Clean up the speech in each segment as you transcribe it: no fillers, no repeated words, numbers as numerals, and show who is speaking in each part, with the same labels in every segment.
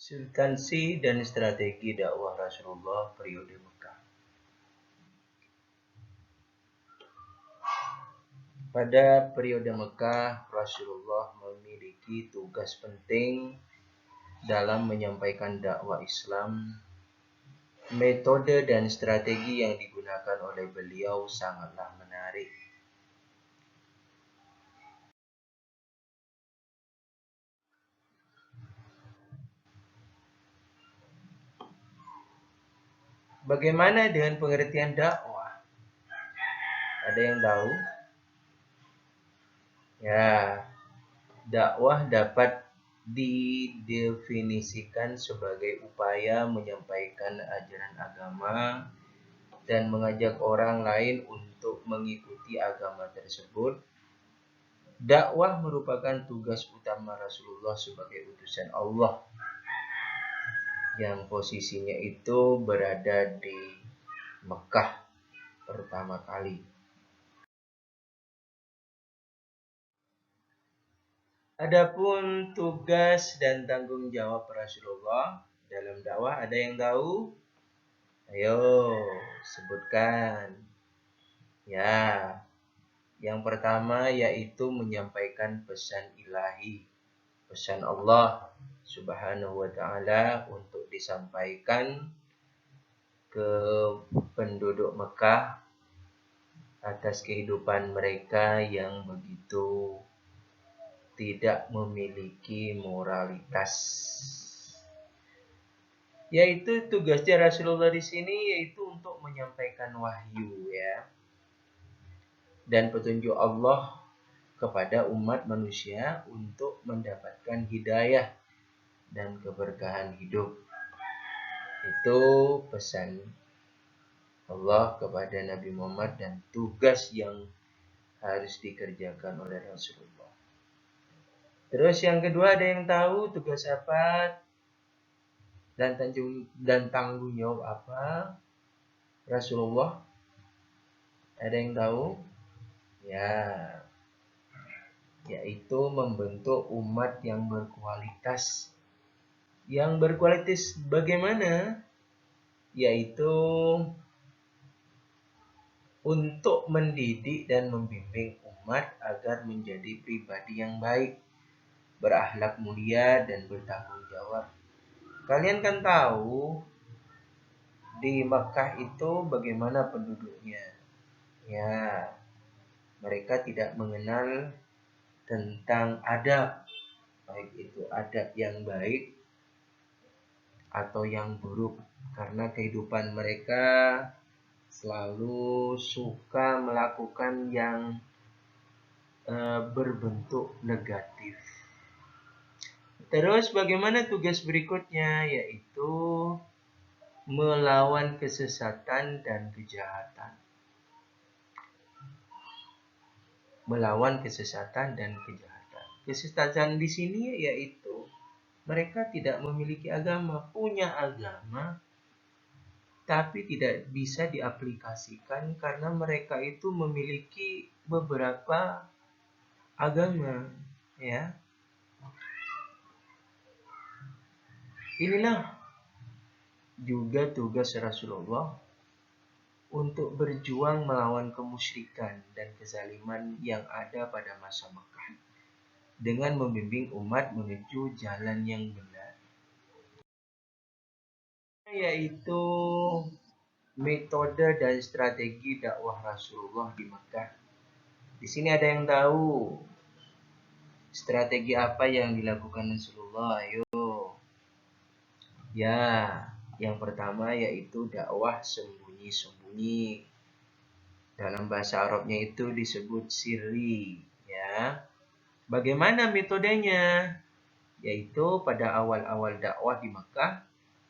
Speaker 1: Substansi dan strategi dakwah Rasulullah periode Mekah. Pada periode Mekah, Rasulullah memiliki tugas penting dalam menyampaikan dakwah Islam. Metode dan strategi yang digunakan oleh beliau sangatlah menarik. Bagaimana dengan pengertian dakwah? Ada yang tahu? Ya, dakwah dapat didefinisikan sebagai upaya menyampaikan ajaran agama dan mengajak orang lain untuk mengikuti agama tersebut. Dakwah merupakan tugas utama Rasulullah sebagai utusan Allah yang posisinya itu berada di Mekah pertama kali. Adapun tugas dan tanggung jawab Rasulullah dalam dakwah, ada yang tahu? Ayo, sebutkan. Ya, yang pertama yaitu menyampaikan pesan ilahi, pesan Allah Subhanahu wa ta'ala untuk disampaikan ke penduduk Mekah atas kehidupan mereka yang begitu tidak memiliki moralitas. Yaitu tugasnya Rasulullah di sini yaitu untuk menyampaikan wahyu ya. Dan petunjuk Allah kepada umat manusia untuk mendapatkan hidayah dan keberkahan hidup. Itu pesan Allah kepada Nabi Muhammad dan tugas yang harus dikerjakan oleh Rasulullah. Terus yang kedua, ada yang tahu tugas apa dan tanggung jawab apa Rasulullah? Ada yang tahu? Ya, yaitu membentuk umat yang berkualitas. Yang berkualitas bagaimana? Yaitu untuk mendidik dan membimbing umat agar menjadi pribadi yang baik, berakhlak mulia dan bertanggung jawab. Kalian kan tahu di Makkah itu bagaimana penduduknya. Ya, mereka tidak mengenal tentang adab, baik itu adab yang baik atau yang buruk, karena kehidupan mereka selalu suka melakukan yang berbentuk negatif. Terus bagaimana tugas berikutnya, yaitu melawan kesesatan dan kejahatan. Melawan kesesatan dan kejahatan. Kesesatan di sini yaitu mereka tidak memiliki agama, punya agama tapi tidak bisa diaplikasikan karena mereka itu memiliki beberapa agama, ya. Inilah juga tugas Rasulullah untuk berjuang melawan kemusyrikan dan kezaliman yang ada pada masa Mekah dengan membimbing umat menuju jalan yang benar. Yaitu metode dan strategi dakwah Rasulullah di Mekah. Di sini ada yang tahu strategi apa yang dilakukan Rasulullah? Ayo. Ya, yang pertama yaitu dakwah sembunyi-sembunyi. Dalam bahasa Arabnya itu disebut sirri, ya. Bagaimana metodenya? Yaitu pada awal-awal dakwah di Mekah,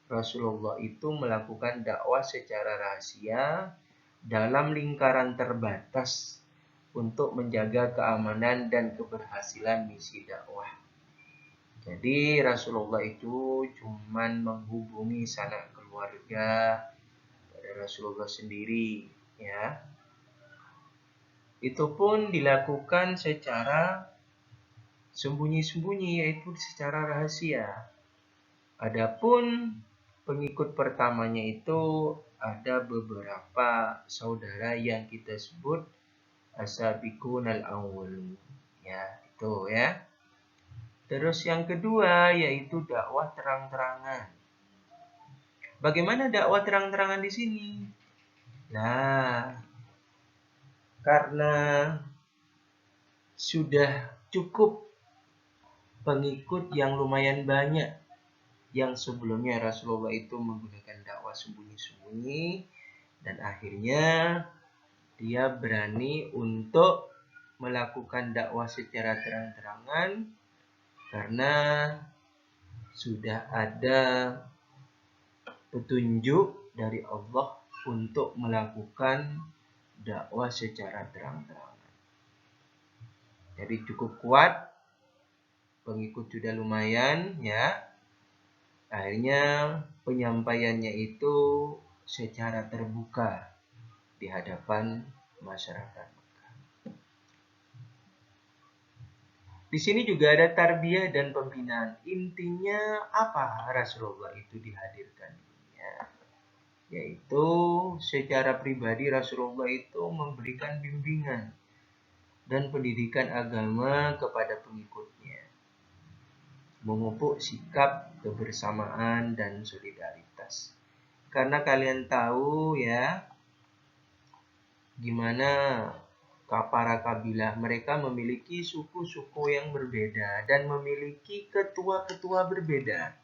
Speaker 1: Rasulullah itu melakukan dakwah secara rahasia dalam lingkaran terbatas untuk menjaga keamanan dan keberhasilan misi dakwah. Jadi Rasulullah itu cuman menghubungi sanak keluarga pada Rasulullah sendiri, ya. Itu pun dilakukan secara sembunyi-sembunyi, yaitu secara rahasia. Adapun pengikut pertamanya itu ada beberapa saudara yang kita sebut as-sabiqunal awwalun. Ya, itu ya. Terus yang kedua yaitu dakwah terang-terangan. Bagaimana dakwah terang-terangan di sini? Nah, karena sudah cukup pengikut yang lumayan banyak yang sebelumnya Rasulullah itu menggunakan dakwah sembunyi-sembunyi dan akhirnya dia berani untuk melakukan dakwah secara terang-terangan karena sudah ada petunjuk dari Allah untuk melakukan dakwah secara terang-terangan. Jadi cukup kuat, pengikut sudah lumayan ya. Akhirnya penyampaiannya itu secara terbuka di hadapan masyarakat. Di sini juga ada tarbiyah dan pembinaan. Intinya apa Rasulullah itu dihadirkan? Yaitu secara pribadi Rasulullah itu memberikan bimbingan dan pendidikan agama kepada pengikutnya. Memupuk sikap kebersamaan dan solidaritas. Karena kalian tahu ya, gimana para kabilah mereka memiliki suku-suku yang berbeda dan memiliki ketua-ketua berbeda.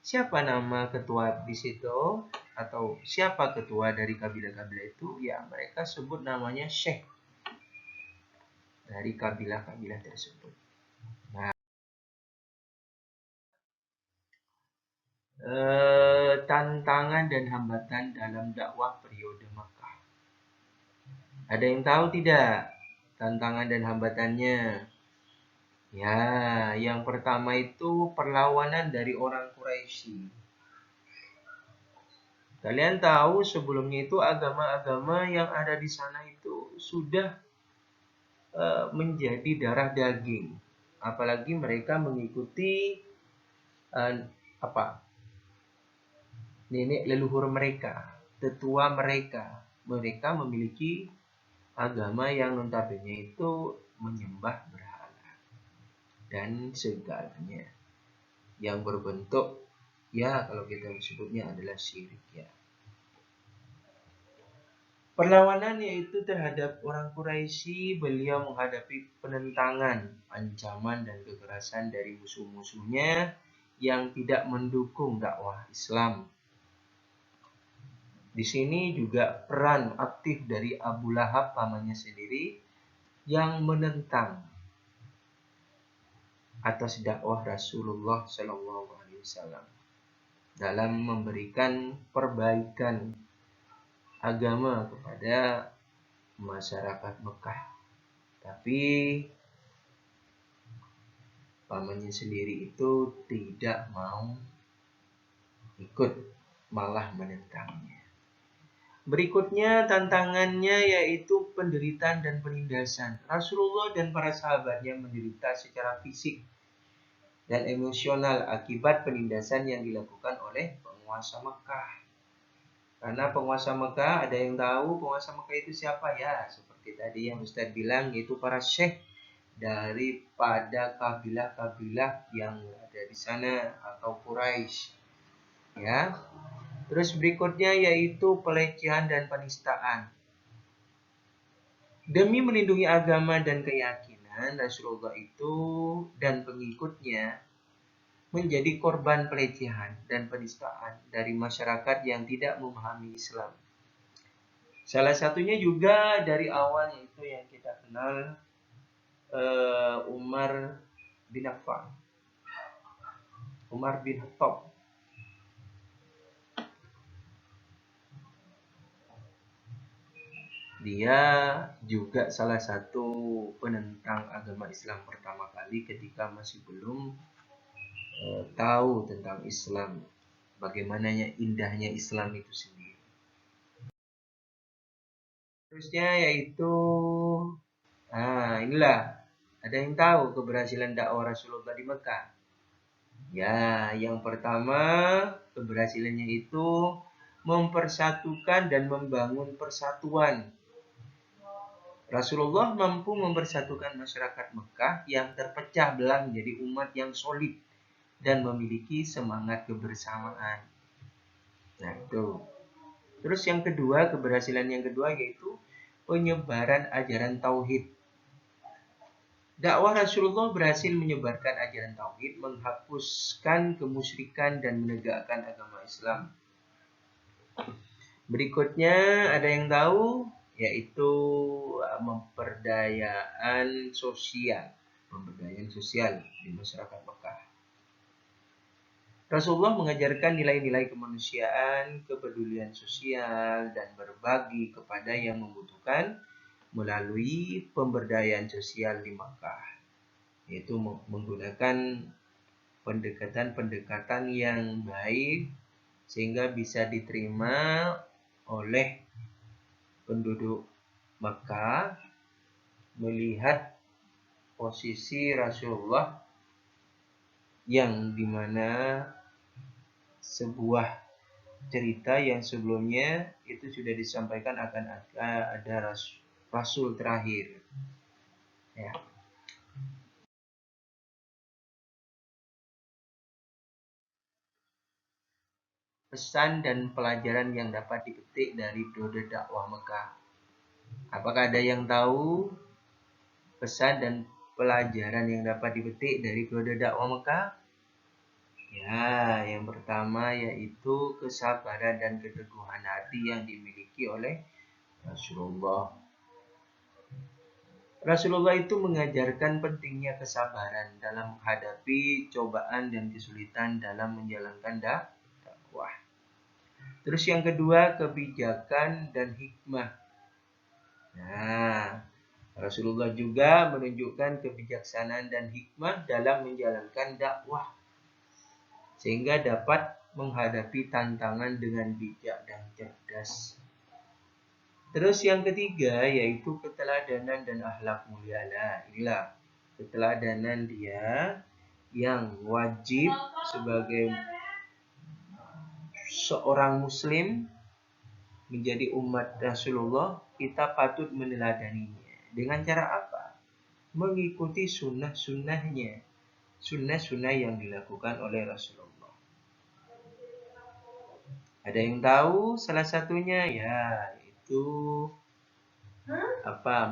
Speaker 1: Siapa nama ketua di situ atau siapa ketua dari kabilah-kabilah itu? Ya, mereka sebut namanya syekh dari kabilah-kabilah tersebut. Nah, tantangan dan hambatan dalam dakwah periode Makkah. Ada yang tahu tidak tantangan dan hambatannya? Ya, yang pertama itu perlawanan dari orang Quraisy. Kalian tahu sebelumnya itu agama-agama yang ada di sana itu sudah menjadi darah daging. Apalagi mereka mengikuti nenek leluhur mereka, tetua mereka. Mereka memiliki agama yang notabene itu menyembah berhala dan segalanya yang berbentuk ya kalau kita sebutnya adalah syirik ya. Perlawanan yaitu terhadap orang Quraisy, beliau menghadapi penentangan, ancaman dan kekerasan dari musuh-musuhnya yang tidak mendukung dakwah Islam. Di sini juga peran aktif dari Abu Lahab pamannya sendiri yang menentang atas dakwah Rasulullah SAW dalam memberikan perbaikan agama kepada masyarakat Mekah. Tapi pamannya sendiri itu tidak mau ikut, malah menentangnya. Berikutnya tantangannya yaitu penderitaan dan penindasan. Rasulullah dan para sahabatnya menderita secara fisik dan emosional akibat penindasan yang dilakukan oleh penguasa Mekah. Karena penguasa Mekah, ada yang tahu penguasa Mekah itu siapa ya? Seperti tadi yang Ustaz bilang, yaitu para syekh daripada kabilah-kabilah yang ada di sana atau Quraisy. Ya. Terus berikutnya yaitu pelecehan dan penistaan. Demi melindungi agama dan keyakinan, Rasulullah itu dan pengikutnya menjadi korban pelecehan dan penistaan dari masyarakat yang tidak memahami Islam. Salah satunya juga dari awal yaitu yang kita kenal Umar bin Affan, Umar bin Khattab. Dia juga salah satu penentang agama Islam pertama kali ketika masih belum tahu tentang Islam, bagaimananya indahnya Islam itu sendiri. Terusnya yaitu inilah ada yang tahu keberhasilan dakwah Rasulullah di Mekah. Ya, yang pertama keberhasilannya itu mempersatukan dan membangun persatuan. Rasulullah mampu mempersatukan masyarakat Mekah yang terpecah belah menjadi umat yang solid dan memiliki semangat kebersamaan. Nah, itu. Terus yang kedua, keberhasilan yang kedua yaitu penyebaran ajaran tauhid. Dakwah Rasulullah berhasil menyebarkan ajaran tauhid, menghapuskan kemusyrikan dan menegakkan agama Islam. Berikutnya ada yang tahu yaitu pemberdayaan sosial di masyarakat Mekah. Rasulullah mengajarkan nilai-nilai kemanusiaan, kepedulian sosial, dan berbagi kepada yang membutuhkan melalui pemberdayaan sosial di Makkah, yaitu menggunakan pendekatan-pendekatan yang baik sehingga bisa diterima oleh penduduk Makkah melihat posisi Rasulullah yang dimana sebuah cerita yang sebelumnya itu sudah disampaikan akan ada Rasul terakhir. Ya. Pesan dan pelajaran yang dapat dipetik dari periode dakwah Mekah. Apakah ada yang tahu pesan dan pelajaran yang dapat dipetik dari periode dakwah Mekah? Ya, yang pertama yaitu kesabaran dan keteguhan hati yang dimiliki oleh Rasulullah. Rasulullah itu mengajarkan pentingnya kesabaran dalam menghadapi cobaan dan kesulitan dalam menjalankan dakwah. Terus yang kedua, kebijakan dan hikmah. Nah, Rasulullah juga menunjukkan kebijaksanaan dan hikmah dalam menjalankan dakwah, sehingga dapat menghadapi tantangan dengan bijak dan cerdas. Terus yang ketiga yaitu keteladanan dan akhlak mulia. Nah, inilah keteladanan dia yang wajib sebagai seorang muslim menjadi umat Rasulullah, kita patut meneladaninya. Dengan cara apa? Mengikuti sunnah-sunnahnya, sunnah-sunnah yang dilakukan oleh Rasulullah. Ada yang tahu salah satunya? Ya, itu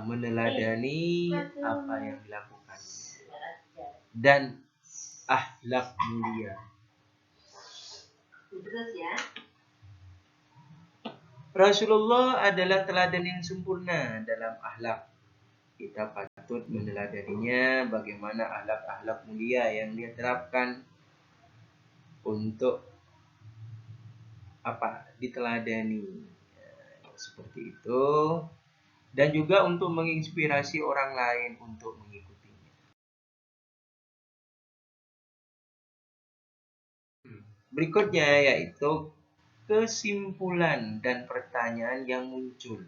Speaker 1: meneladani apa yang dilakukan dan akhlak mulia. Rasulullah adalah teladan yang sempurna dalam akhlak. Kita patut meneladaninya bagaimana akhlak-akhlak mulia yang dia terapkan untuk diteladani. Seperti itu. Dan juga untuk menginspirasi orang lain untuk mengikutinya. Berikutnya yaitu kesimpulan dan pertanyaan yang muncul.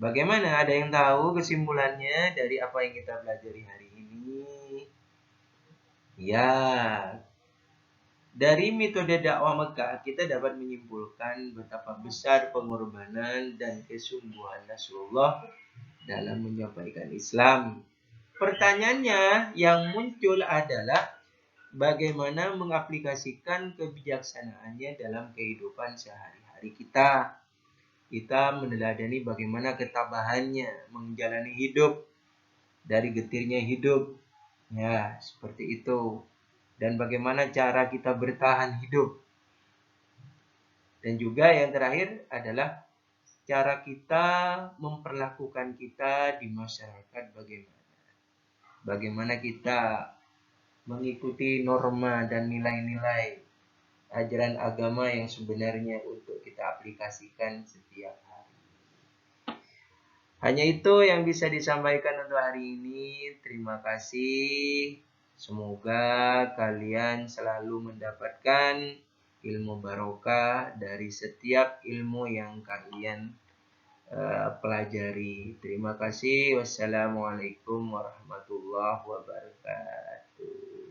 Speaker 1: Bagaimana? Ada yang tahu kesimpulannya dari apa yang kita pelajari hari ini? Ya, dari metode dakwah Mekah kita dapat menyimpulkan betapa besar pengorbanan dan kesungguhan Rasulullah dalam menyampaikan Islam. Pertanyaannya yang muncul adalah bagaimana mengaplikasikan kebijaksanaannya dalam kehidupan sehari-hari kita. Kita meneladani bagaimana ketabahannya menjalani hidup dari getirnya hidup. Ya, seperti itu. Dan bagaimana cara kita bertahan hidup. Dan juga yang terakhir adalah cara kita memperlakukan kita di masyarakat bagaimana. Bagaimana kita mengikuti norma dan nilai-nilai ajaran agama yang sebenarnya untuk kita aplikasikan setiap hari. Hanya itu yang bisa disampaikan untuk hari ini. Terima kasih. Semoga kalian selalu mendapatkan ilmu barokah dari setiap ilmu yang kalian pelajari. Terima kasih. Wassalamualaikum warahmatullahi wabarakatuh.